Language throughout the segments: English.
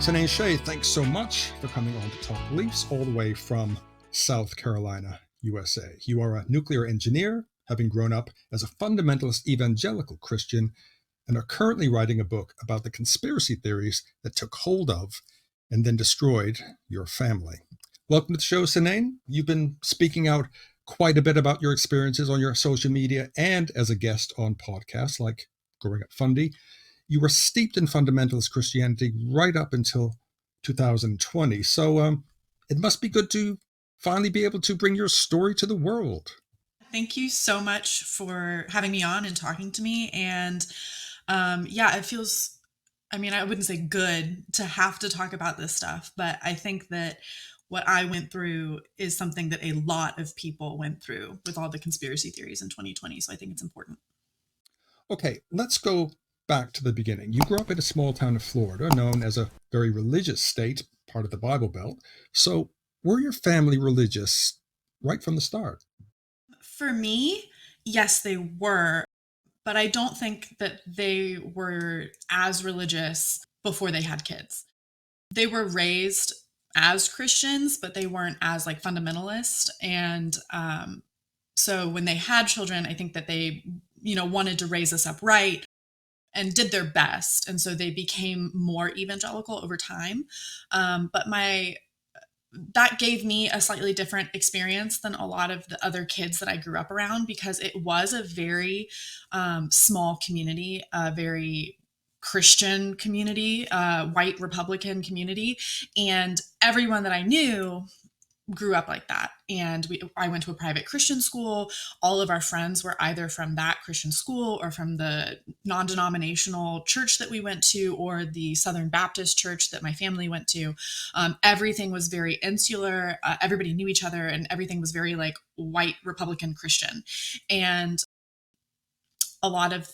CYNANE Shay, thanks so much for coming on to Talk Beliefs all the way from South Carolina, USA. You are a nuclear engineer, having grown up as a fundamentalist evangelical Christian, and are currently writing a book about the conspiracy theories that took hold of and then destroyed your family. Welcome to the show, CYNANE. You've been speaking out quite a bit about your experiences on your social media and as a guest on podcasts like Growing Up Fundy. You were steeped in fundamentalist Christianity right up until 2020. So it must be good to finally be able to bring your story to the world. Thank you so much for having me on and talking to me. And it feels, I wouldn't say good to have to talk about this stuff, but I think that what I went through is something that a lot of people went through with all the conspiracy theories in 2020. So I think it's important. Okay, let's go back to the beginning. You grew up in a small town of Florida, known as a very religious state, part of the Bible Belt. So were your family religious right from the start? For me, yes, they were, but I don't think that they were as religious before they had kids. They were raised as Christians, but they weren't as like fundamentalist. And so when they had children, I think that they, wanted to raise us up right and did their best. And so they became more evangelical over time. But that gave me a slightly different experience than a lot of the other kids that I grew up around, because it was a very small community, a very Christian community, white Republican community. And everyone that I knew grew up like that. And I went to a private Christian school. All of our friends were either from that Christian school or from the non-denominational church that we went to, or the Southern Baptist church that my family went to. Everything was very insular. Everybody knew each other, and everything was very like white Republican Christian. And a lot of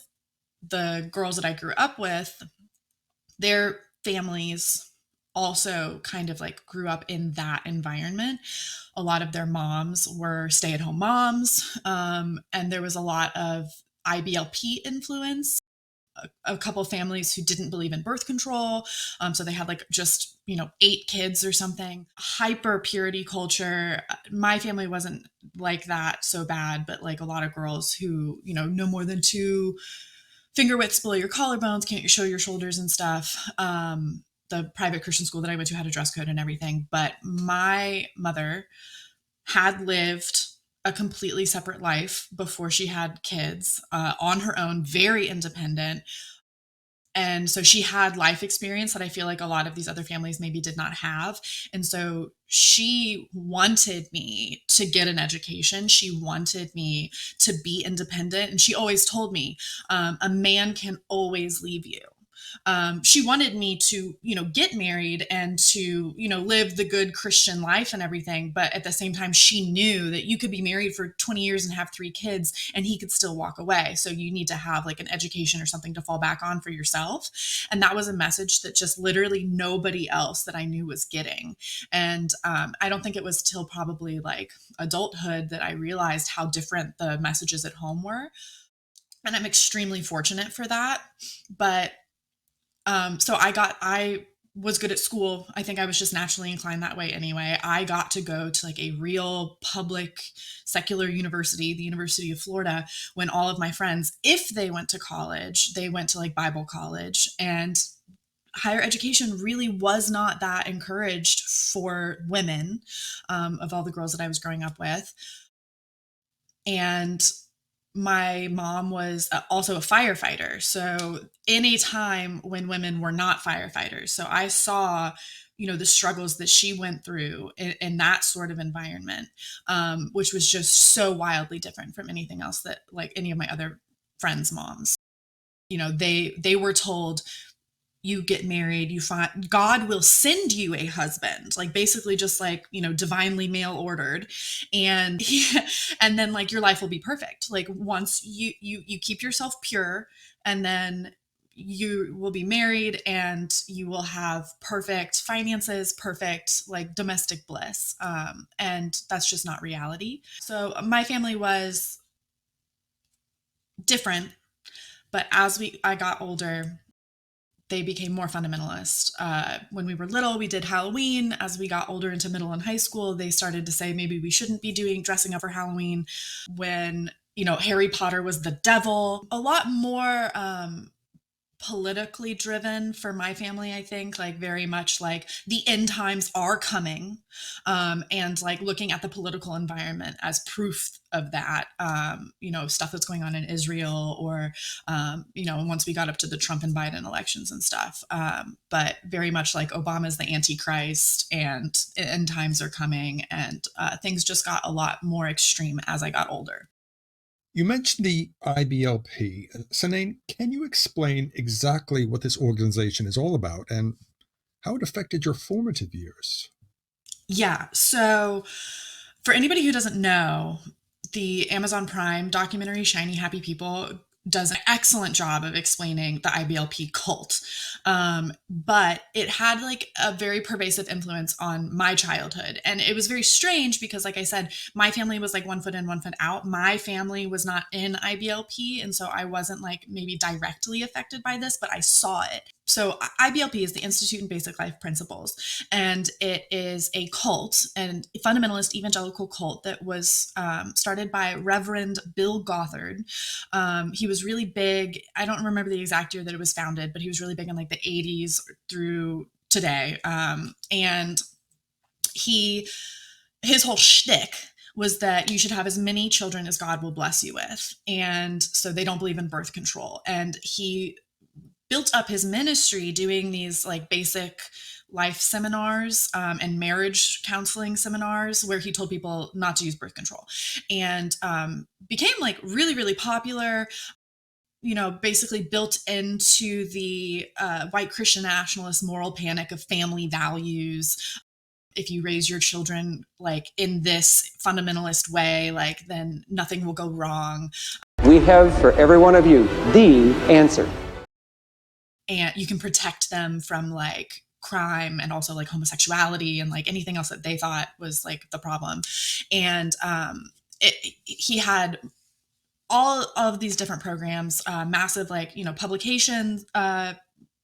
the girls that I grew up with, their families also kind of like grew up in that environment. A lot of their moms were stay-at-home moms, and there was a lot of IBLP influence. A couple of families who didn't believe in birth control, so they had like just 8 kids or something. Hyper purity culture. My family wasn't like that so bad, but like a lot of girls who no more than 2 finger widths below your collarbones, can't show your shoulders and stuff. The private Christian school that I went to had a dress code and everything, but my mother had lived a completely separate life before she had kids, on her own, very independent. And so she had life experience that I feel like a lot of these other families maybe did not have. And so she wanted me to get an education. She wanted me to be independent. And she always told me, a man can always leave you. She wanted me to, get married and to, live the good Christian life and everything. But at the same time, she knew that you could be married for 20 years and have 3 kids and he could still walk away. So you need to have like an education or something to fall back on for yourself. And that was a message that just literally nobody else that I knew was getting. And I don't think it was till probably like adulthood that I realized how different the messages at home were. And I'm extremely fortunate for that. But so I was good at school. I think I was just naturally inclined that way anyway. I got to go to like a real public secular university, the University of Florida, when all of my friends, if they went to college, they went to like Bible college. And higher education really was not that encouraged for women, of all the girls that I was growing up with. And my mom was also a firefighter. So any time when women were not firefighters. So I saw, the struggles that she went through in that sort of environment, which was just so wildly different from anything else that like any of my other friends' moms. They were told, you get married, you find God will send you a husband, like basically just like, divinely mail ordered. And and then like your life will be perfect. Like once you keep yourself pure, and then you will be married and you will have perfect finances, perfect like domestic bliss. And that's just not reality. So my family was different, but as I got older, they became more fundamentalist. When we were little, we did Halloween. As we got older into middle and high school, they started to say maybe we shouldn't be doing dressing up for Halloween. When, Harry Potter was the devil. A lot more politically driven for my family, I think, like very much like the end times are coming, and like looking at the political environment as proof of that. Stuff that's going on in Israel, or once we got up to the Trump and Biden elections and stuff, but very much like Obama's the Antichrist and end times are coming, and things just got a lot more extreme as I got older. You mentioned the IBLP. CYNANE, can you explain exactly what this organization is all about and how it affected your formative years? Yeah. So for anybody who doesn't know, the Amazon Prime documentary Shiny Happy People does an excellent job of explaining the IBLP cult. But it had like a very pervasive influence on my childhood. And it was very strange because, like I said, my family was like 1 foot in, 1 foot out. My family was not in IBLP. And so I wasn't like maybe directly affected by this, but I saw it. So IBLP is the Institute in Basic Life Principles, and it is a cult, and a fundamentalist evangelical cult that was started by Reverend Bill Gothard. He was really big. I don't remember the exact year that it was founded, but he was really big in like the 80s through today. And his whole shtick was that you should have as many children as God will bless you with. And so they don't believe in birth control. And he built up his ministry doing these like basic life seminars, and marriage counseling seminars where he told people not to use birth control, and became like really, really popular. Basically built into the white Christian nationalist moral panic of family values. If you raise your children like in this fundamentalist way, like then nothing will go wrong. We have for every one of you the answer. And you can protect them from like crime and also like homosexuality and like anything else that they thought was like the problem. And he had all of these different programs, massive like publications,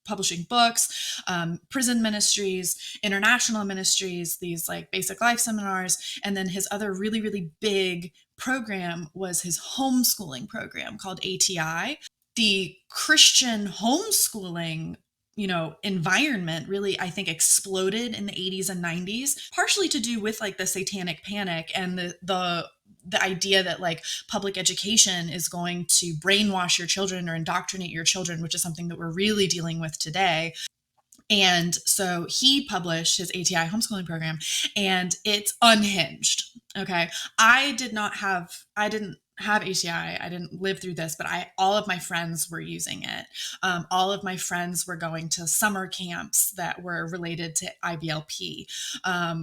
publishing books, prison ministries, international ministries, these like basic life seminars. And then his other really, really big program was his homeschooling program called ATI. The Christian homeschooling, environment really, I think, exploded in the 80s and 90s, partially to do with like the satanic panic and the idea that like public education is going to brainwash your children or indoctrinate your children, which is something that we're really dealing with today. And so he published his ATI homeschooling program, and it's unhinged. Okay. I didn't have ATI. I didn't live through this, but all of my friends were using it. All of my friends were going to summer camps that were related to IBLP,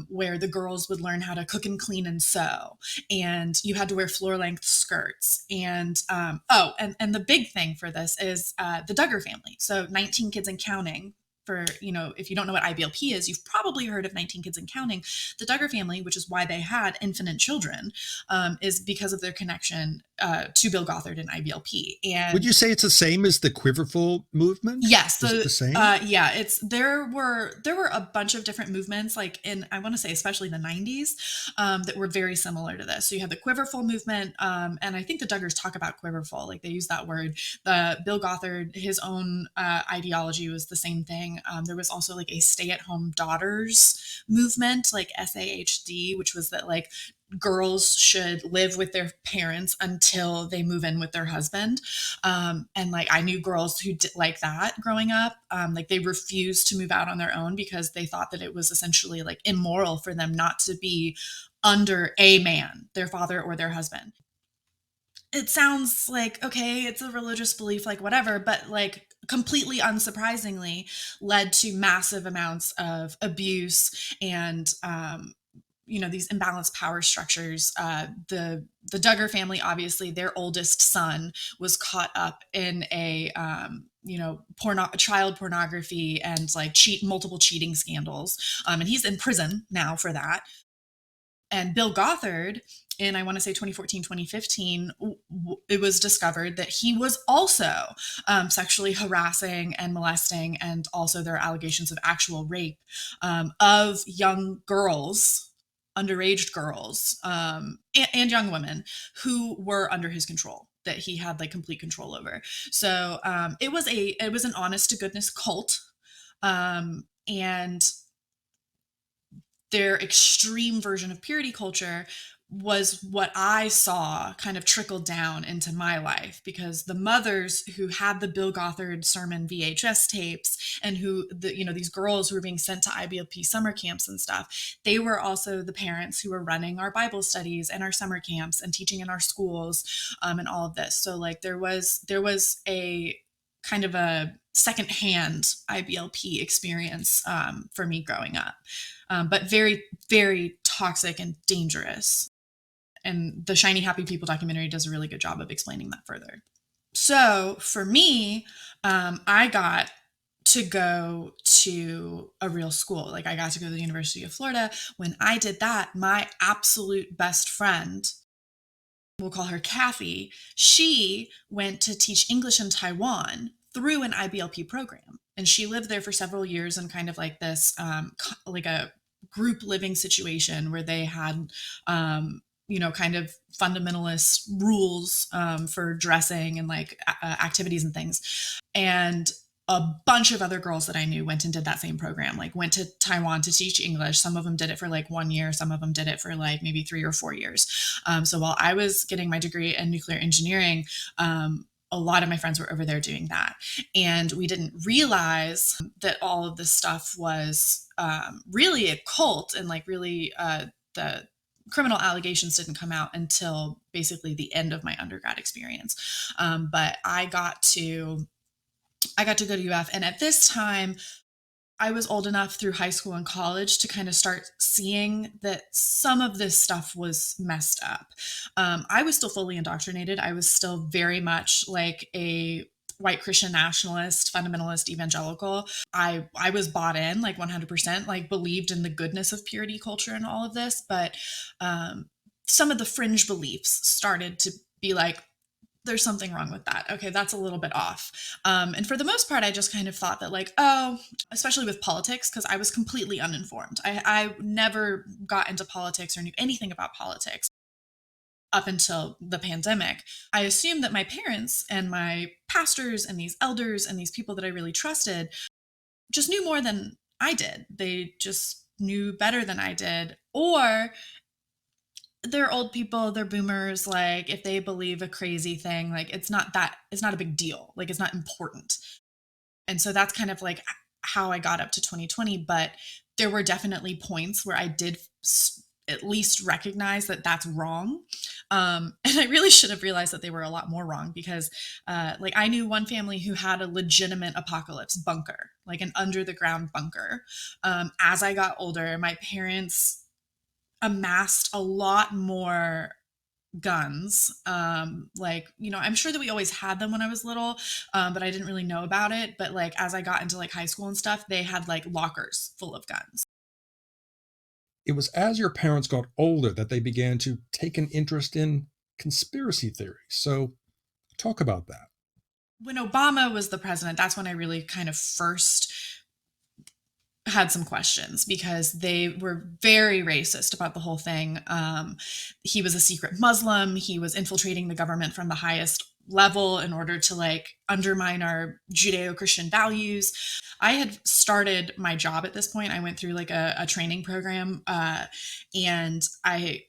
where the girls would learn how to cook and clean and sew, and you had to wear floor length skirts. And and the big thing for this is the Duggar family. So 19 Kids and Counting. For, if you don't know what IBLP is, you've probably heard of 19 Kids and Counting. The Duggar family, which is why they had infinite children, is because of their connection to Bill Gothard and IBLP. And would you say it's the same as the Quiverful movement? Yes, is it the same? Yeah, there were a bunch of different movements, like in, I want to say especially the 90s, that were very similar to this. So you had the Quiverful movement, and I think the Duggars talk about Quiverful, like they use that word. The Bill Gothard, his own ideology was the same thing. There was also like a stay-at-home daughters movement, like SAHD, which was that like girls should live with their parents until they move in with their husband. And like I knew girls who did like that growing up. Like they refused to move out on their own because they thought that it was essentially like immoral for them not to be under a man, their father or their husband. It sounds like, okay, it's a religious belief, like whatever, but like completely unsurprisingly led to massive amounts of abuse and these imbalanced power structures. The Duggar family, obviously, their oldest son was caught up in a child pornography and like multiple cheating scandals, and he's in prison now for that. And Bill Gothard in, I want to say 2014, 2015, it was discovered that he was also sexually harassing and molesting, and also there are allegations of actual rape of young girls, underage girls, and young women who were under his control, that he had like complete control over. So it was an honest to goodness cult, and their extreme version of purity culture was what I saw kind of trickle down into my life, because the mothers who had the Bill Gothard sermon VHS tapes, and who these girls who were being sent to IBLP summer camps and stuff, they were also the parents who were running our Bible studies and our summer camps and teaching in our schools, and all of this. So like there was a kind of a secondhand IBLP experience for me growing up, but very, very toxic and dangerous. And the Shiny Happy People documentary does a really good job of explaining that further. So for me, I got to go to a real school. Like I got to go to the University of Florida. When I did that, my absolute best friend, we'll call her Kathy, she went to teach English in Taiwan through an IBLP program. And she lived there for several years in kind of like this, like a group living situation where they had, kind of fundamentalist rules for dressing and like activities and things. And a bunch of other girls that I knew went and did that same program, like went to Taiwan to teach English. Some of them did it for like 1 year. Some of them did it for like maybe 3 or 4 years. So while I was getting my degree in nuclear engineering, a lot of my friends were over there doing that. And we didn't realize that all of this stuff was really a cult, and like really the criminal allegations didn't come out until basically the end of my undergrad experience. But I got to go to UF. And at this time, I was old enough through high school and college to kind of start seeing that some of this stuff was messed up. I was still fully indoctrinated. I was still very much like a white Christian nationalist, fundamentalist, evangelical. I was bought in like 100%, like believed in the goodness of purity culture and all of this. But some of the fringe beliefs started to be like, there's something wrong with that. Okay, that's a little bit off. And for the most part, I just kind of thought that like, oh, especially with politics, because I was completely uninformed. I never got into politics or knew anything about politics up until the pandemic. I assumed that my parents and my pastors and these elders and these people that I really trusted just knew more than I did. They just knew better than I did. Or they're old people, they're boomers. Like if they believe a crazy thing, like it's not a big deal. Like it's not important. And so that's kind of like how I got up to 2020. But there were definitely points where I did at least recognize that that's wrong. And I really should have realized that they were a lot more wrong, because like I knew one family who had a legitimate apocalypse bunker, like an under the ground bunker. As I got older, my parents amassed a lot more guns. Like, I'm sure that we always had them when I was little, but I didn't really know about it. But like, as I got into like high school and stuff, they had like lockers full of guns. It was as your parents got older that they began to take an interest in conspiracy theories. So talk about that. When Obama was the president, that's when I really kind of first had some questions, because they were very racist about the whole thing. He was a secret Muslim. He was infiltrating the government from the highest level in order to like undermine our Judeo-Christian values. I had started my job at this point. I went through like a training program, and I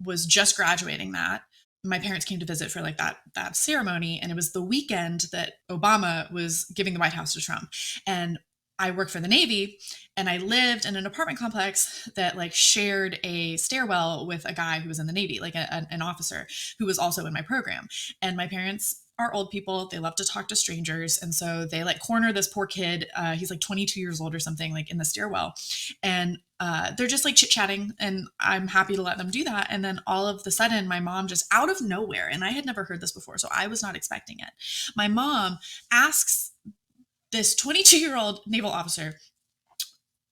was just graduating that. My parents came to visit for like that ceremony, and it was the weekend that Obama was giving the White House to Trump. And I worked for the Navy, and I lived in an apartment complex that like shared a stairwell with a guy who was in the Navy, like an officer who was also in my program. And my parents are old people. They love to talk to strangers. And so they like corner this poor kid. He's like 22 years old or something, like in the stairwell. And they're just like chit-chatting, and I'm happy to let them do that. And then all of the sudden, my mom just out of nowhere, and I had never heard this before, so I was not expecting it. My mom asks this 22-year-old naval officer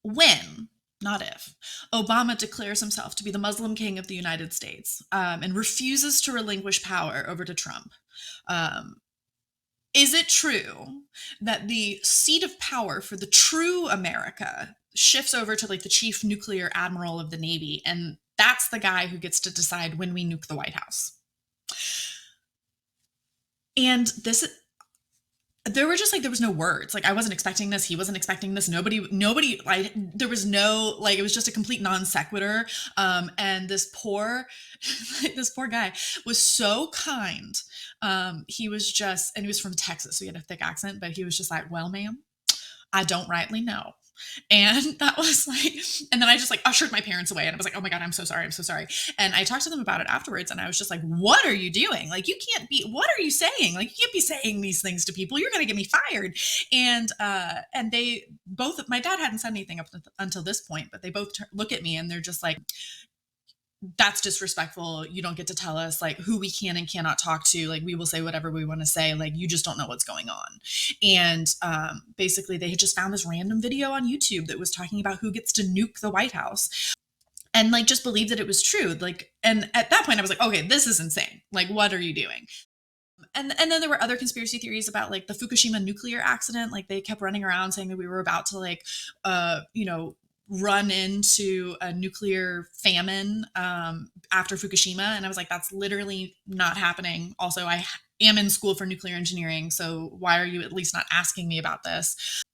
when not if, Obama declares himself to be the Muslim king of the United States, and refuses to relinquish power over to Trump. Is it true that the seat of power for the true America shifts over to like the chief nuclear admiral of the Navy, and that's the guy who gets to decide when we nuke the White House? And there was no words. Like, I wasn't expecting this. He wasn't expecting this. Nobody, like, there was no, like, it was just a complete non sequitur. And this poor guy was so kind. He was just, and he was from Texas, so he had a thick accent, but he was just like, well, ma'am, I don't rightly know. And that was like, and then I just like ushered my parents away, and I was like, oh my God, I'm so sorry. I'm so sorry. And I talked to them about it afterwards, and I was just like, what are you doing? Like, what are you saying? Like, you can't be saying these things to people. You're going to get me fired. And they both, my dad hadn't said anything up until this point, but they both look at me and they're just like, that's disrespectful. You don't get to tell us like who we can and cannot talk to. Like, we will say whatever we want to say. Like, you just don't know what's going on. And basically they had just found this random video on YouTube that was talking about who gets to nuke the White House, and like just believed that it was true. Like, and at that point I was like, okay, this is insane. Like, what are you doing? And then there were other conspiracy theories about like the Fukushima nuclear accident. Like, they kept running around saying that we were about to like, run into a nuclear famine after Fukushima. And I was like, that's literally not happening. Also, I am in school for nuclear engineering, so why are you at least not asking me about this?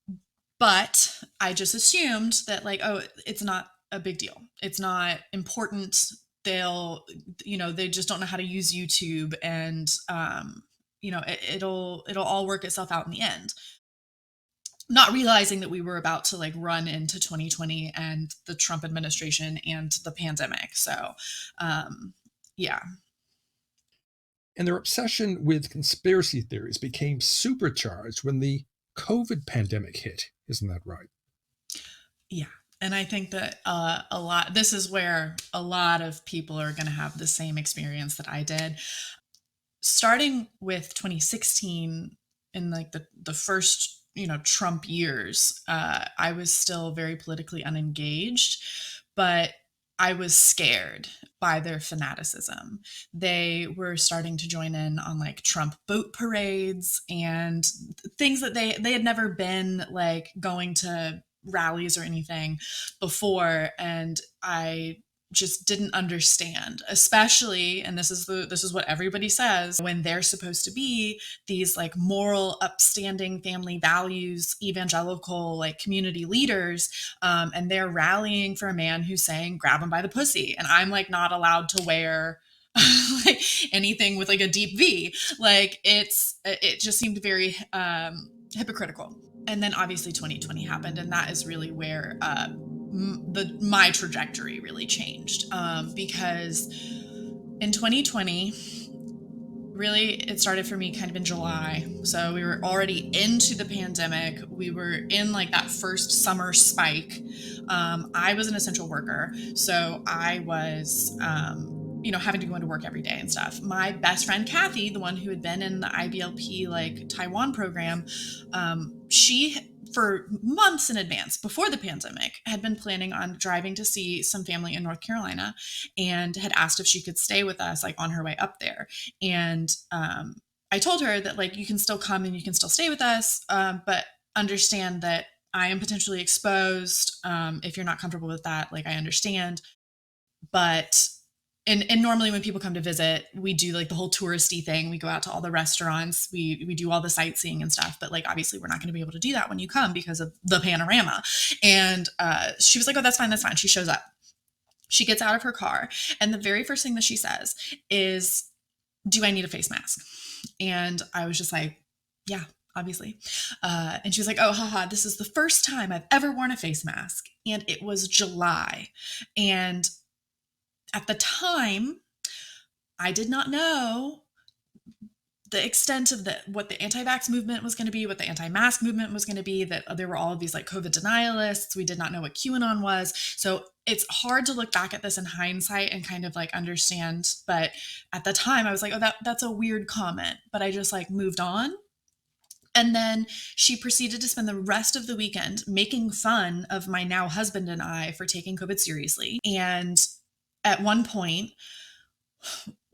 But I just assumed that like, oh, it's not a big deal. It's not important. They just don't know how to use YouTube, and it'll all work itself out in the end. Not realizing that we were about to like run into 2020 and the Trump administration and the pandemic. So, yeah. And their obsession with conspiracy theories became supercharged when the COVID pandemic hit. Isn't that right? Yeah. And I think that this is where a lot of people are going to have the same experience that I did. Starting with 2016, in like the first Trump years, I was still very politically unengaged, but I was scared by their fanaticism. They were starting to join in on like Trump boat parades and things that they had never been like going to rallies or anything before. And I just didn't understand, especially, and this is what everybody says, when they're supposed to be these like moral, upstanding family values, evangelical, like community leaders, and they're rallying for a man who's saying, grab him by the pussy. And I'm like not allowed to wear like anything with like a deep V. Like, it just seemed very hypocritical. And then obviously 2020 happened, and that is really where my trajectory really changed, because in 2020, really, it started for me kind of in July. So we were already into the pandemic. We were in like that first summer spike. I was an essential worker, so I was having to go into work every day and stuff. My best friend Kathy, the one who had been in the IBLP like Taiwan program, she, for months in advance before the pandemic, had been planning on driving to see some family in North Carolina, and had asked if she could stay with us like on her way up there. And I told her that like, you can still come and you can still stay with us, but understand that I am potentially exposed. If you're not comfortable with that, like, I understand. But and normally when people come to visit, we do like the whole touristy thing. We go out to all the restaurants, we do all the sightseeing and stuff. But like, obviously we're not going to be able to do that when you come because of the panorama. And she was like, oh, that's fine. That's fine. She shows up. She gets out of her car, and the very first thing that she says is, do I need a face mask? And I was just like, yeah, obviously. And she was like, oh, haha, this is the first time I've ever worn a face mask. And it was July. And at the time, I did not know the extent of what the anti-vax movement was going to be, what the anti-mask movement was going to be, that there were all of these like COVID denialists. We did not know what QAnon was. So it's hard to look back at this in hindsight and kind of like understand. But at the time I was like, oh, that's a weird comment. But I just like moved on. And then she proceeded to spend the rest of the weekend making fun of my now husband and I for taking COVID seriously. And at one point,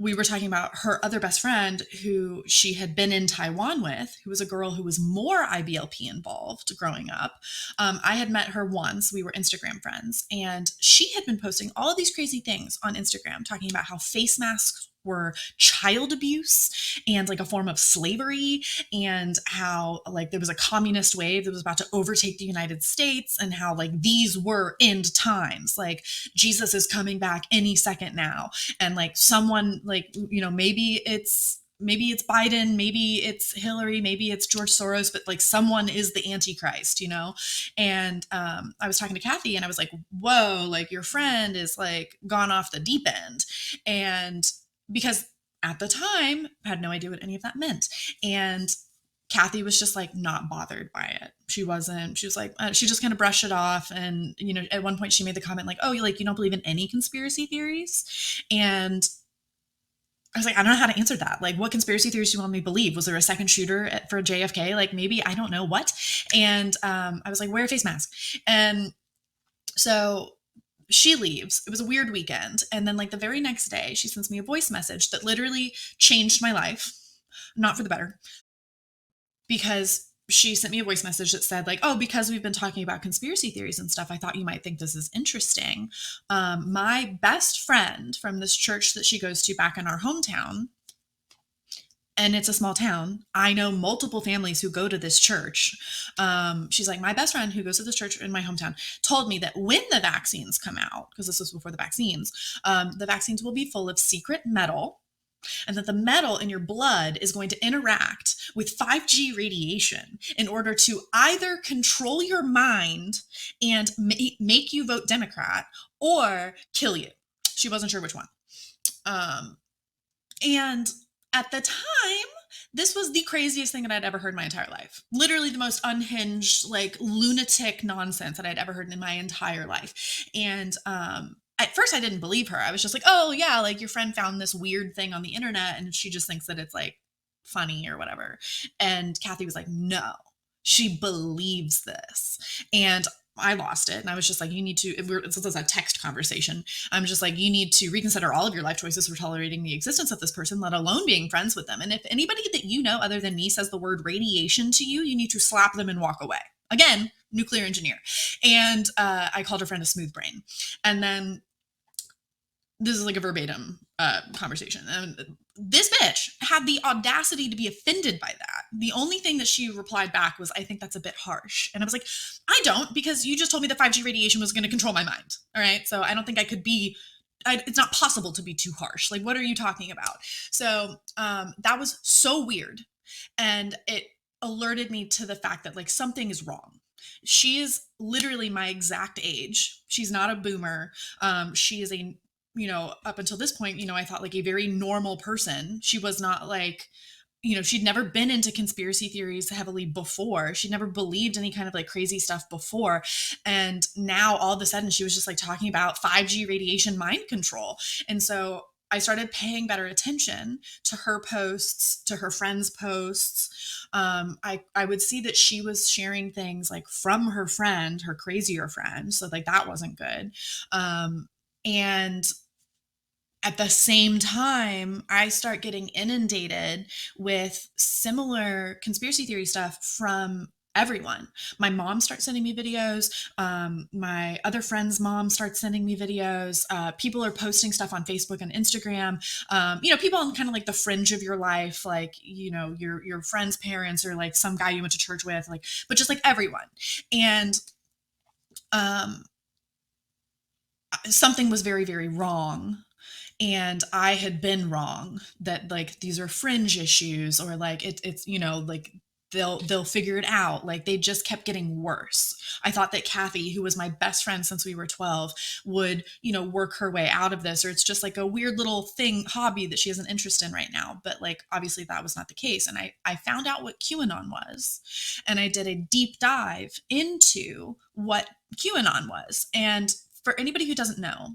we were talking about her other best friend who she had been in Taiwan with, who was a girl who was more IBLP involved growing up. I had met her once. We were Instagram friends, and she had been posting all of these crazy things on Instagram, talking about how face masks were child abuse and like a form of slavery, and how like there was a communist wave that was about to overtake the United States, and how like these were end times, like Jesus is coming back any second now, and like someone like, you know, maybe it's Biden, maybe it's Hillary, maybe it's George Soros, but like someone is the Antichrist, you know? And I was talking to Kathy and I was like, whoa, like your friend is like gone off the deep end. And because at the time I had no idea what any of that meant. And Kathy was just like not bothered by it. She was like, she just kind of brushed it off. And, you know, at one point she made the comment like, oh, you don't believe in any conspiracy theories? And I was like, I don't know how to answer that. Like, what conspiracy theories do you want me to believe? Was there a second shooter for JFK? Like, maybe, I don't know what. And I was like, wear a face mask. And so she leaves. It was a weird weekend. And then like the very next day, she sends me a voice message that literally changed my life, not for the better, because she sent me a voice message that said like, oh, because we've been talking about conspiracy theories and stuff, I thought you might think this is interesting. My best friend from this church that she goes to back in our hometown, and it's a small town, I know multiple families who go to this church. She's like, my best friend who goes to this church in my hometown told me that when the vaccines come out, because this was before the vaccines will be full of secret metal, and that the metal in your blood is going to interact with 5G radiation in order to either control your mind and make you vote Democrat or kill you. She wasn't sure which one. And at the time, this was the craziest thing that I'd ever heard in my entire life. Literally the most unhinged, like lunatic nonsense that I'd ever heard in my entire life. And at first I didn't believe her. I was just like, oh yeah, like your friend found this weird thing on the internet and she just thinks that it's like funny or whatever. And Kathy was like, no, she believes this. And I lost it. And I was just like, you need to, this is a text conversation. I'm just like, you need to reconsider all of your life choices for tolerating the existence of this person, let alone being friends with them. And if anybody that you know other than me says the word radiation to you, you need to slap them and walk away. Again, nuclear engineer. And I called her friend a smooth brain. And then this is like a verbatim conversation. And this bitch had the audacity to be offended by that. The only thing that she replied back was, I think that's a bit harsh. And I was like, I don't, because you just told me that 5G radiation was going to control my mind. All right. So I don't think I could be, it's not possible to be too harsh. Like, what are you talking about? So that was so weird. And it alerted me to the fact that like something is wrong. She is literally my exact age. She's not a boomer. She is a, up until this point, I thought like a very normal person. She was not like, she'd never been into conspiracy theories heavily before. She'd never believed any kind of like crazy stuff before. And now all of a sudden she was just like talking about 5G radiation mind control. And so I started paying better attention to her posts, to her friends' posts. I would see that she was sharing things like from her friend, her crazier friend. So like that wasn't good. And at the same time, I start getting inundated with similar conspiracy theory stuff from everyone. My mom starts sending me videos. My other friend's mom starts sending me videos. People are posting stuff on Facebook and Instagram. People on kind of like the fringe of your life, like, your friend's parents or like some guy you went to church with, like, but just like everyone. And something was very, very wrong. And I had been wrong that like, these are fringe issues or like it's, like they'll figure it out. Like they just kept getting worse. I thought that Kathy, who was my best friend since we were 12, would, work her way out of this, or it's just like a weird little hobby that she has an interest in right now. But like, obviously that was not the case. And I found out what QAnon was, and I did a deep dive into what QAnon was. And for anybody who doesn't know,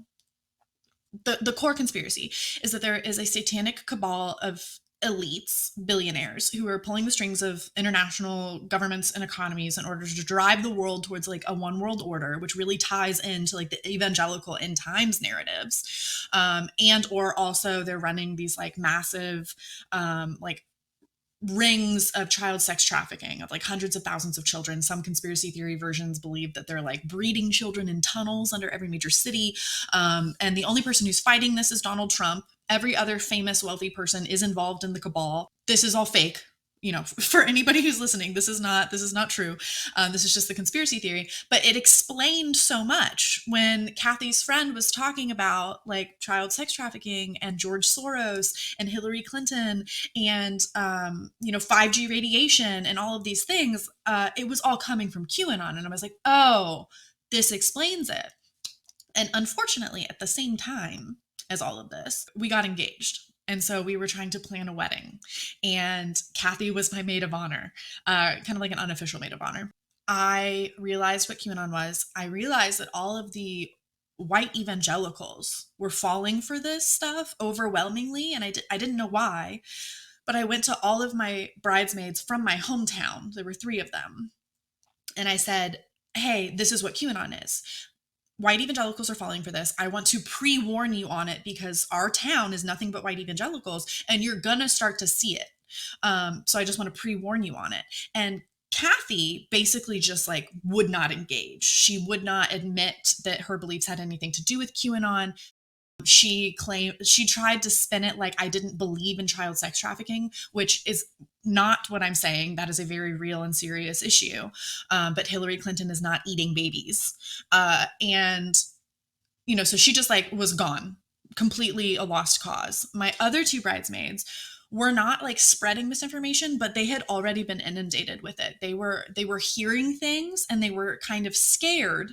the core conspiracy is that there is a satanic cabal of elites, billionaires, who are pulling the strings of international governments and economies in order to drive the world towards like a one world order, which really ties into like the evangelical end times narratives. And or also they're running these like massive like rings of child sex trafficking of like hundreds of thousands of children. Some conspiracy theory versions believe that they're like breeding children in tunnels under every major city. And the only person who's fighting this is Donald Trump. Every other famous wealthy person is involved in the cabal. This is all fake. You know, for anybody who's listening, this is not true. This is just the conspiracy theory, but it explained so much when Kathy's friend was talking about like child sex trafficking and George Soros and Hillary Clinton and, 5G radiation and all of these things. It was all coming from QAnon. And I was like, oh, this explains it. And unfortunately, at the same time as all of this, we got engaged. And so we were trying to plan a wedding, and Kathy was my maid of honor, kind of like an unofficial maid of honor. I realized what QAnon was. I realized that all of the white evangelicals were falling for this stuff overwhelmingly, and I didn't know why, but I went to all of my bridesmaids from my hometown. There were 3 of them. And I said, hey, this is what QAnon is. White evangelicals are falling for this. I want to pre-warn you on it because our town is nothing but white evangelicals and you're going to start to see it. So I just want to pre-warn you on it. And Kathy basically just like would not engage. She would not admit that her beliefs had anything to do with QAnon. She tried to spin it like I didn't believe in child sex trafficking, which is not what I'm saying. That is a very real and serious issue. But Hillary Clinton is not eating babies. And, so she just like was gone, completely a lost cause. My other 2 bridesmaids were not like spreading misinformation, but they had already been inundated with it. They were hearing things and they were kind of scared,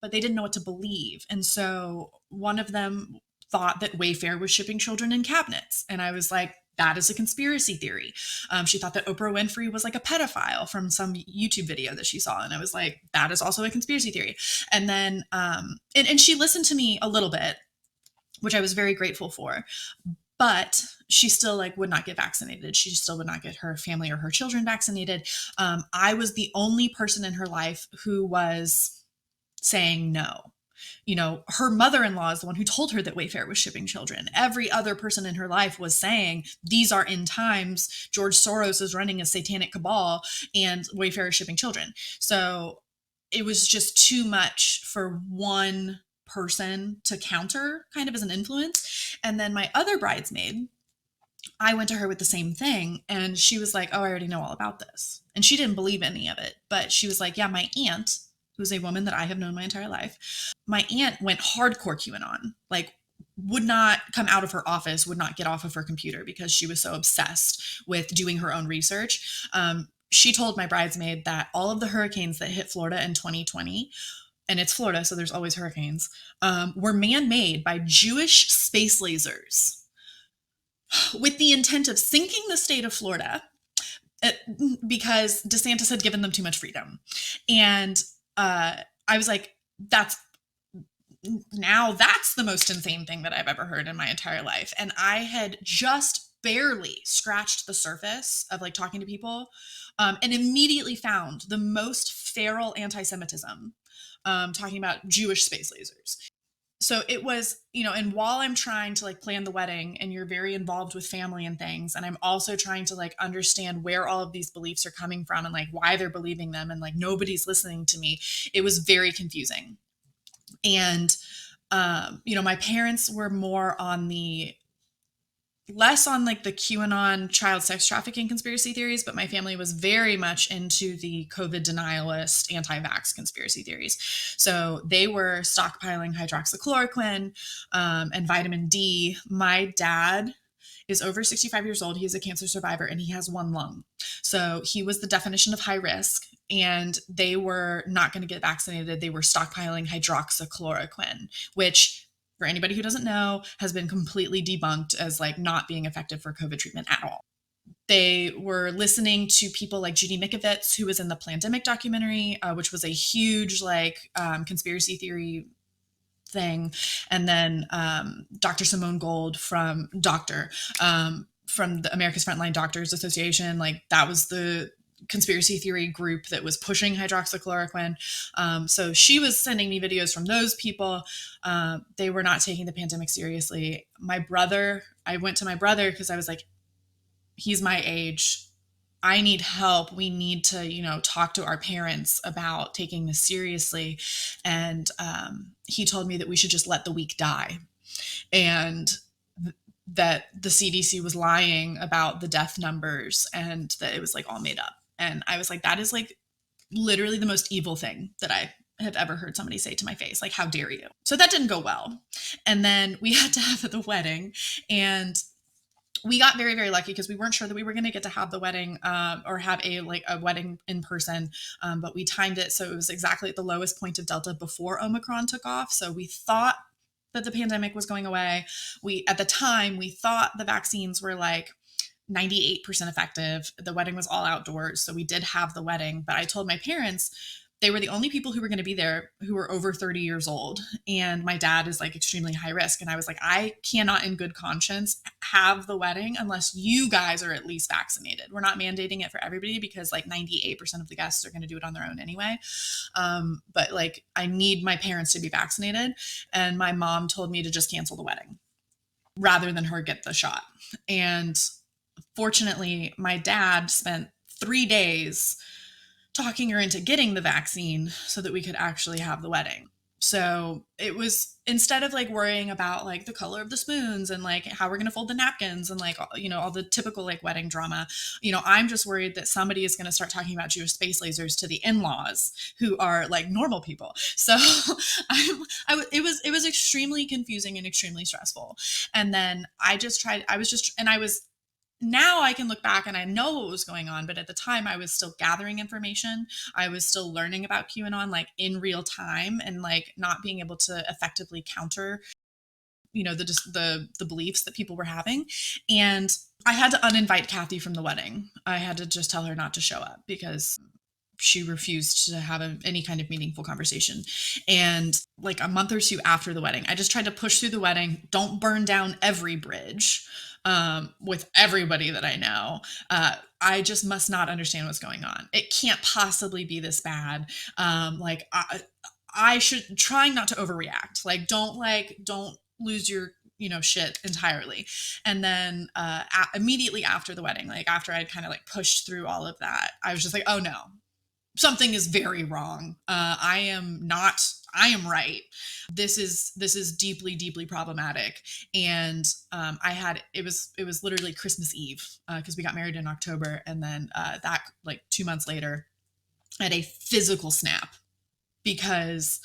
but they didn't know what to believe. And so one of them thought that Wayfair was shipping children in cabinets. And I was like, that is a conspiracy theory. She thought that Oprah Winfrey was like a pedophile from some YouTube video that she saw. And I was like, that is also a conspiracy theory. And then, and she listened to me a little bit, which I was very grateful for, but she still like would not get vaccinated. She still would not get her family or her children vaccinated. I was the only person in her life who was saying no. Her mother-in-law is the one who told her that Wayfair was shipping children. Every other person in her life was saying, these are end times. George Soros is running a satanic cabal and Wayfair is shipping children. So it was just too much for one person to counter kind of as an influence. And then my other bridesmaid, I went to her with the same thing and she was like, oh, I already know all about this. And she didn't believe any of it, but she was like, yeah, my aunt, who's a woman that I have known my entire life, my aunt went hardcore QAnon, like would not come out of her office, would not get off of her computer because she was so obsessed with doing her own research. She told my bridesmaid that all of the hurricanes that hit Florida in 2020, and it's Florida, so there's always hurricanes, were man-made by Jewish space lasers with the intent of sinking the state of Florida because DeSantis had given them too much freedom. And I was like, that's the most insane thing that I've ever heard in my entire life. And I had just barely scratched the surface of like talking to people and immediately found the most feral anti-Semitism talking about Jewish space lasers. So it was, and while I'm trying to like plan the wedding and you're very involved with family and things, and I'm also trying to like understand where all of these beliefs are coming from and like why they're believing them and like nobody's listening to me, it was very confusing. And, my parents were less on like the QAnon child sex trafficking conspiracy theories, but my family was very much into the COVID denialist anti-vax conspiracy theories. So they were stockpiling hydroxychloroquine and vitamin D. My dad is over 65 years old. He is a cancer survivor and he has 1 lung. So he was the definition of high risk and they were not going to get vaccinated. They were stockpiling hydroxychloroquine, which for anybody who doesn't know, has been completely debunked as like not being effective for COVID treatment at all. They were listening to people like Judy Mikovits, who was in the Plandemic documentary, which was a huge like conspiracy theory thing. And then Dr. Simone Gold from from the America's Frontline Doctors Association. Like that was the conspiracy theory group that was pushing hydroxychloroquine. So she was sending me videos from those people. They were not taking the pandemic seriously. I went to my brother because I was like, he's my age. I need help. We need to, talk to our parents about taking this seriously. And he told me that we should just let the weak die. And that the CDC was lying about the death numbers and that it was like all made up. And I was like, that is like literally the most evil thing that I have ever heard somebody say to my face. Like, how dare you? So that didn't go well. And then we had to have the wedding, and we got very, very lucky because we weren't sure that we were going to get to have the wedding or have a wedding in person. But we timed it so it was exactly at the lowest point of Delta before Omicron took off. So we thought that the pandemic was going away. At the time, we thought the vaccines were like 98% effective. The wedding was all outdoors. So we did have the wedding, but I told my parents they were the only people who were going to be there who were over 30 years old. And my dad is like extremely high risk. And I was like, I cannot in good conscience have the wedding unless you guys are at least vaccinated. We're not mandating it for everybody because like 98% of the guests are going to do it on their own anyway. But like, I need my parents to be vaccinated. And my mom told me to just cancel the wedding rather than her get the shot. And fortunately, my dad spent 3 days talking her into getting the vaccine so that we could actually have the wedding. So it was, instead of like worrying about like the color of the spoons and like how we're going to fold the napkins and like, all the typical like wedding drama, I'm just worried that somebody is going to start talking about Jewish space lasers to the in-laws who are like normal people. So it was extremely confusing and extremely stressful. And then now I can look back and I know what was going on, but at the time I was still gathering information. I was still learning about QAnon like in real time and like not being able to effectively counter, the beliefs that people were having. And I had to uninvite Kathy from the wedding. I had to just tell her not to show up because she refused to have any kind of meaningful conversation. And like a month or two after the wedding, I just tried to push through the wedding. Don't burn down every bridge with everybody that I know. I just must not understand what's going on. It can't possibly be this bad. I should trying not to overreact. Like, don't lose your shit entirely. And then immediately after the wedding, like after I'd kind of like pushed through all of that, I was just like, oh no, something is very wrong. I am right. This is deeply, deeply problematic. And it was literally Christmas Eve because we got married in October. And then that like 2 months later, I had a physical snap because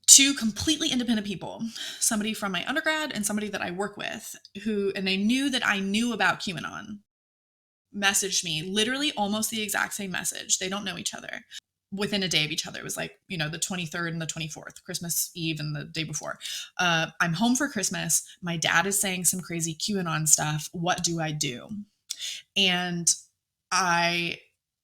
two completely independent people, somebody from my undergrad and somebody that I work with and they knew that I knew about QAnon, messaged me literally almost the exact same message. They don't know each other. Within a day of each other. It was like, the 23rd and the 24th, Christmas Eve and the day before. I'm home for Christmas. My dad is saying some crazy QAnon stuff. What do I do? And I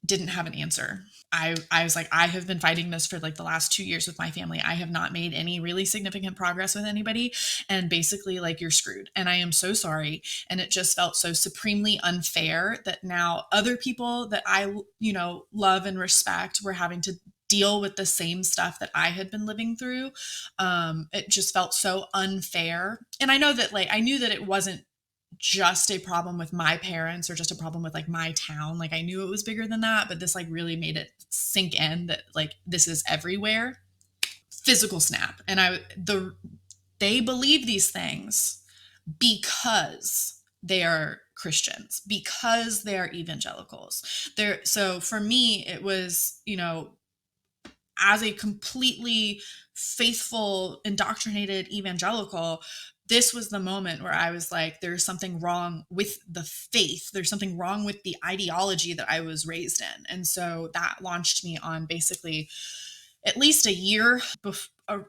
didn't have an answer. I was like, I have been fighting this for like the last 2 years with my family. I have not made any really significant progress with anybody. And basically like, you're screwed. And I am so sorry. And it just felt so supremely unfair that now other people that I, love and respect were having to deal with the same stuff that I had been living through. It just felt so unfair. And I know that I knew that it wasn't just a problem with my parents or just a problem with like my town. Like I knew it was bigger than that, but this like really made it sink in that like this is everywhere. Physical snap. And they believe these things because they are Christians, because they're evangelicals. So for me, it was, as a completely faithful, indoctrinated evangelical, this was the moment where I was like, there's something wrong with the faith. There's something wrong with the ideology that I was raised in. And so that launched me on basically at least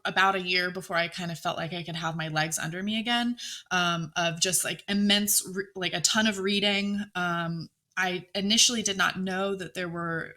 about a year before I kind of felt like I could have my legs under me again, of just like immense, like a ton of reading. I initially did not know that there were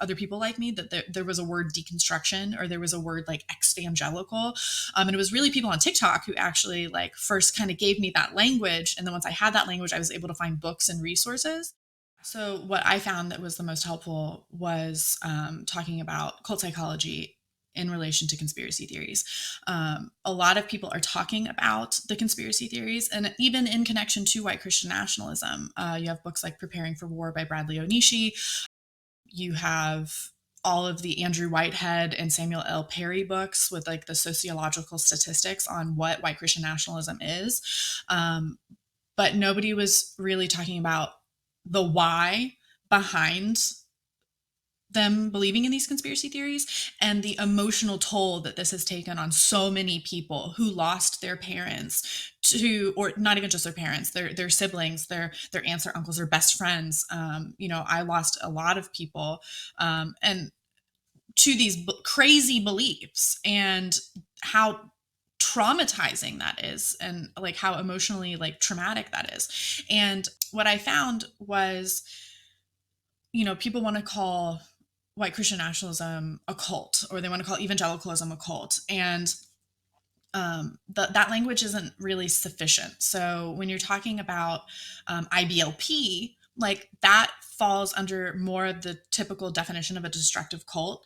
other people like me, that there was a word deconstruction, or there was a word like exvangelical. And it was really people on TikTok who actually like first kind of gave me that language. And then once I had that language, I was able to find books and resources. So what I found that was the most helpful was talking about cult psychology in relation to conspiracy theories. A lot of people are talking about the conspiracy theories, and even in connection to white Christian nationalism. You have books like Preparing for War by Bradley Onishi. You have all of the Andrew Whitehead and Samuel L. Perry books with like the sociological statistics on what white Christian nationalism is. But nobody was really talking about the why behind them believing in these conspiracy theories and the emotional toll that this has taken on so many people who lost their parents to, or not even just their parents, their siblings, their aunts, their uncles, their best friends. I lost a lot of people, and to these crazy beliefs, and how traumatizing that is, and like how emotionally like traumatic that is. And what I found was, people want to call white Christian nationalism a cult, or they want to call evangelicalism a cult. And that language isn't really sufficient. So when you're talking about IBLP, like that falls under more of the typical definition of a destructive cult,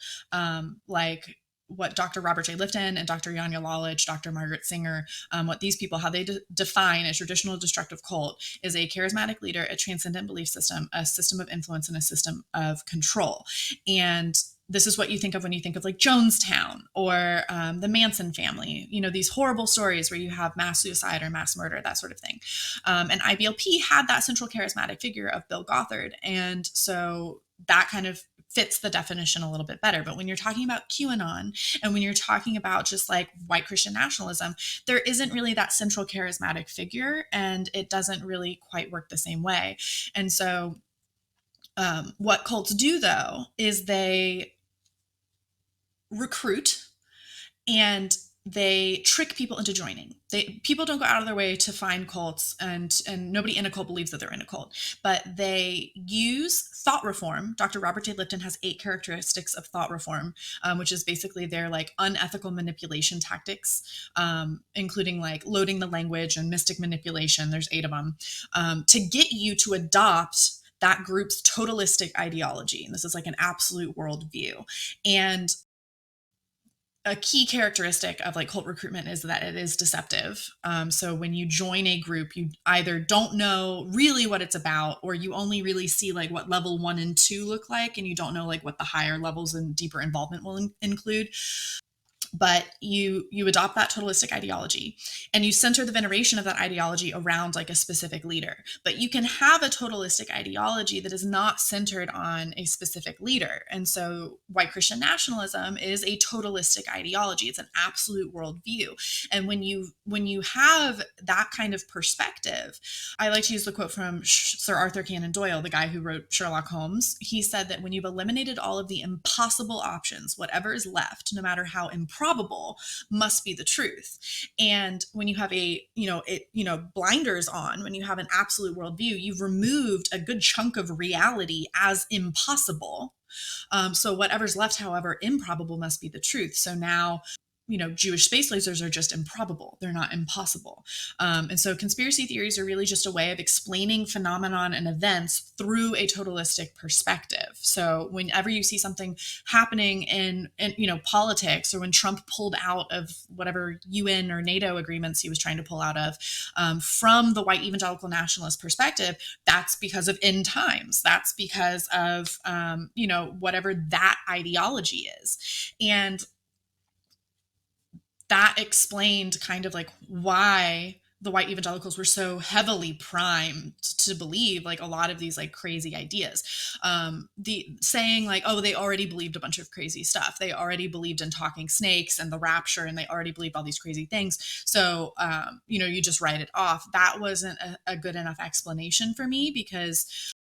like what Dr. Robert J. Lifton and Dr. Yanya Lalich, Dr. Margaret Singer, what these people, how they define a traditional destructive cult is a charismatic leader, a transcendent belief system, a system of influence, and a system of control. And this is what you think of when you think of like Jonestown or the Manson family, these horrible stories where you have mass suicide or mass murder, that sort of thing. And IBLP had that central charismatic figure of Bill Gothard. And so that kind of fits the definition a little bit better. But when you're talking about QAnon, and when you're talking about just like white Christian nationalism, there isn't really that central charismatic figure, and it doesn't really quite work the same way. And so what cults do, though, is they recruit and they trick people into joining. People don't go out of their way to find cults, and nobody in a cult believes that they're in a cult, but they use thought reform. Dr. Robert J. Lifton has 8 characteristics of thought reform, which is basically their like unethical manipulation tactics, including like loading the language and mystic manipulation. There's 8 of them, to get you to adopt that group's totalistic ideology. And this is like an absolute worldview. And a key characteristic of like cult recruitment is that it is deceptive. So when you join a group, you either don't know really what it's about, or you only really see like what level 1 and 2 look like, and you don't know like what the higher levels and deeper involvement will include. But you adopt that totalistic ideology, and you center the veneration of that ideology around like a specific leader. But you can have a totalistic ideology that is not centered on a specific leader. And so white Christian nationalism is a totalistic ideology. It's an absolute worldview. And when you have that kind of perspective, I like to use the quote from Sir Arthur Conan Doyle, the guy who wrote Sherlock Holmes. He said that when you've eliminated all of the impossible options, whatever is left, no matter how improbable, must be the truth. And when you have blinders on, when you have an absolute worldview, you've removed a good chunk of reality as impossible. So whatever's left, however improbable, must be the truth. So now, Jewish space lasers are just improbable. They're not impossible. And so conspiracy theories are really just a way of explaining phenomenon and events through a totalistic perspective. So whenever you see something happening in politics, or when Trump pulled out of whatever UN or NATO agreements he was trying to pull out of, from the white evangelical nationalist perspective, that's because of end times. That's because of, whatever that ideology is. And that explained kind of like why the white evangelicals were so heavily primed to believe like a lot of these like crazy ideas. The saying like, oh, they already believed a bunch of crazy stuff. They already believed in talking snakes and the rapture, and they already believed all these crazy things. So, you just write it off. That wasn't a good enough explanation for me, because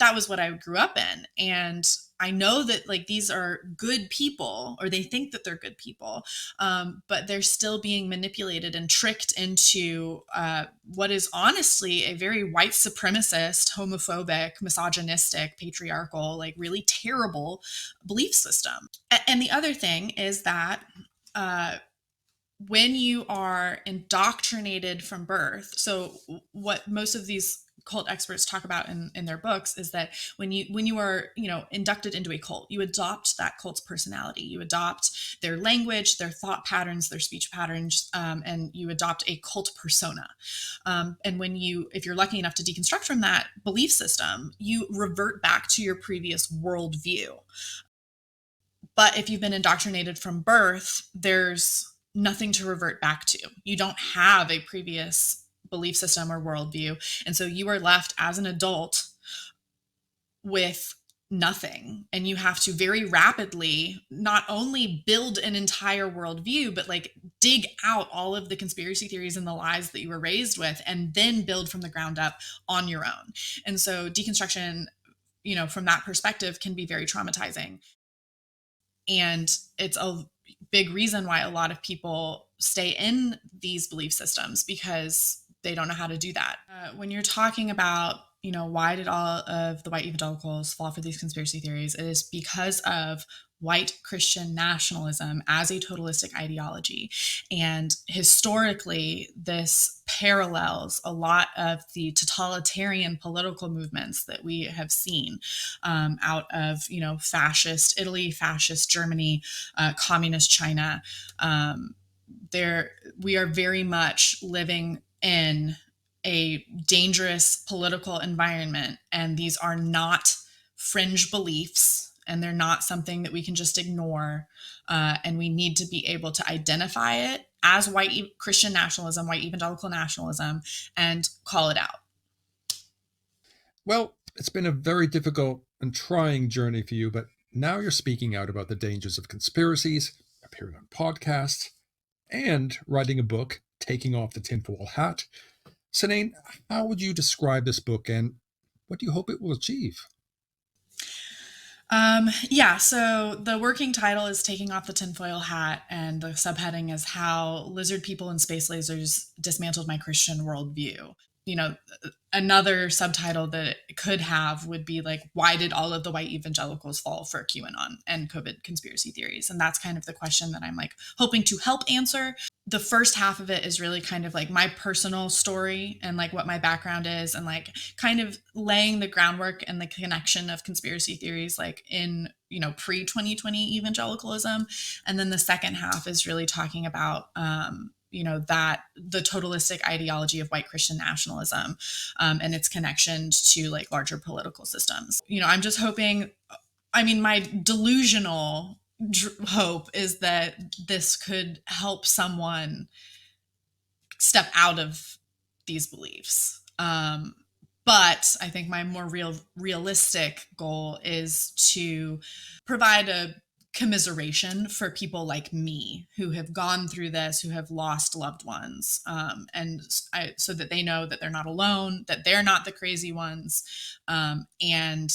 that was what I grew up in. And I know that like these are good people, or they think that they're good people, but they're still being manipulated and tricked into what is honestly a very white supremacist, homophobic, misogynistic, patriarchal, like really terrible belief system. And the other thing is that when you are indoctrinated from birth, so what most of these cult experts talk about in their books is that when you are inducted into a cult, you adopt that cult's personality, you adopt their language, their thought patterns, their speech patterns, and you adopt a cult persona. And if you're lucky enough to deconstruct from that belief system, you revert back to your previous worldview. But if you've been indoctrinated from birth, there's nothing to revert back to. You don't have a previous belief system or worldview. And so you are left as an adult with nothing. And you have to very rapidly not only build an entire worldview, but like dig out all of the conspiracy theories and the lies that you were raised with, and then build from the ground up on your own. And so deconstruction, from that perspective, can be very traumatizing. And it's a big reason why a lot of people stay in these belief systems, because they don't know how to do that. When you're talking about, why did all of the white evangelicals fall for these conspiracy theories? It is because of white Christian nationalism as a totalistic ideology. And historically, this parallels a lot of the totalitarian political movements that we have seen out of, fascist Italy, fascist Germany, communist China. We are very much living in a dangerous political environment, and these are not fringe beliefs, and they're not something that we can just ignore. And we need to be able to identify it as white Christian nationalism, white evangelical nationalism, and call it out. Well, it's been a very difficult and trying journey for you, but now you're speaking out about the dangers of conspiracies, appearing on podcasts, and writing a book, Taking Off the Tinfoil Hat. CYNANE, how would you describe this book, and what do you hope it will achieve? So the working title is Taking Off the Tinfoil Hat, and the subheading is How Lizard People and Space Lasers Dismantled My Christian Worldview. Another subtitle that it could have would be like, why did all of the white evangelicals fall for QAnon and COVID conspiracy theories? And that's kind of the question that I'm like hoping to help answer. The first half of it is really kind of like my personal story and like what my background is, and like kind of laying the groundwork and the connection of conspiracy theories like in, pre-2020 evangelicalism. And then the second half is really talking about, that the totalistic ideology of white Christian nationalism and its connection to like larger political systems. I'm just hoping, my delusional hope is that this could help someone step out of these beliefs. But I think my more realistic goal is to provide a commiseration for people like me who have gone through this, who have lost loved ones, so that they know that they're not alone, that they're not the crazy ones, and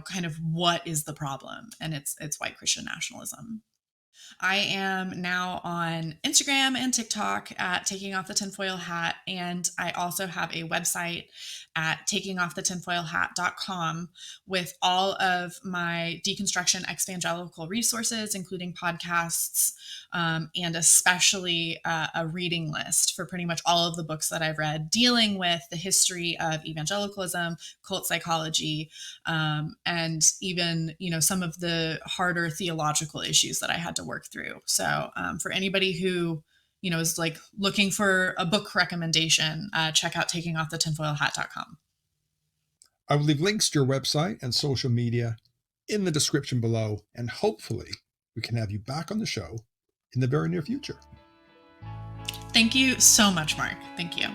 kind of what is the problem, and it's white Christian nationalism. I am now on Instagram and TikTok at Taking Off the Tinfoil Hat, and I also have a website at takingoffthethinfoilhat.com with all of my deconstruction exvangelical resources, including podcasts, and especially a reading list for pretty much all of the books that I've read dealing with the history of evangelicalism, cult psychology, and even, some of the harder theological issues that I had to work through. So for anybody who is like looking for a book recommendation, check out takingoffthethinfoilhat.com. I will leave links to your website and social media in the description below, and hopefully we can have you back on the show in the very near future. Thank you so much, Mark. Thank you.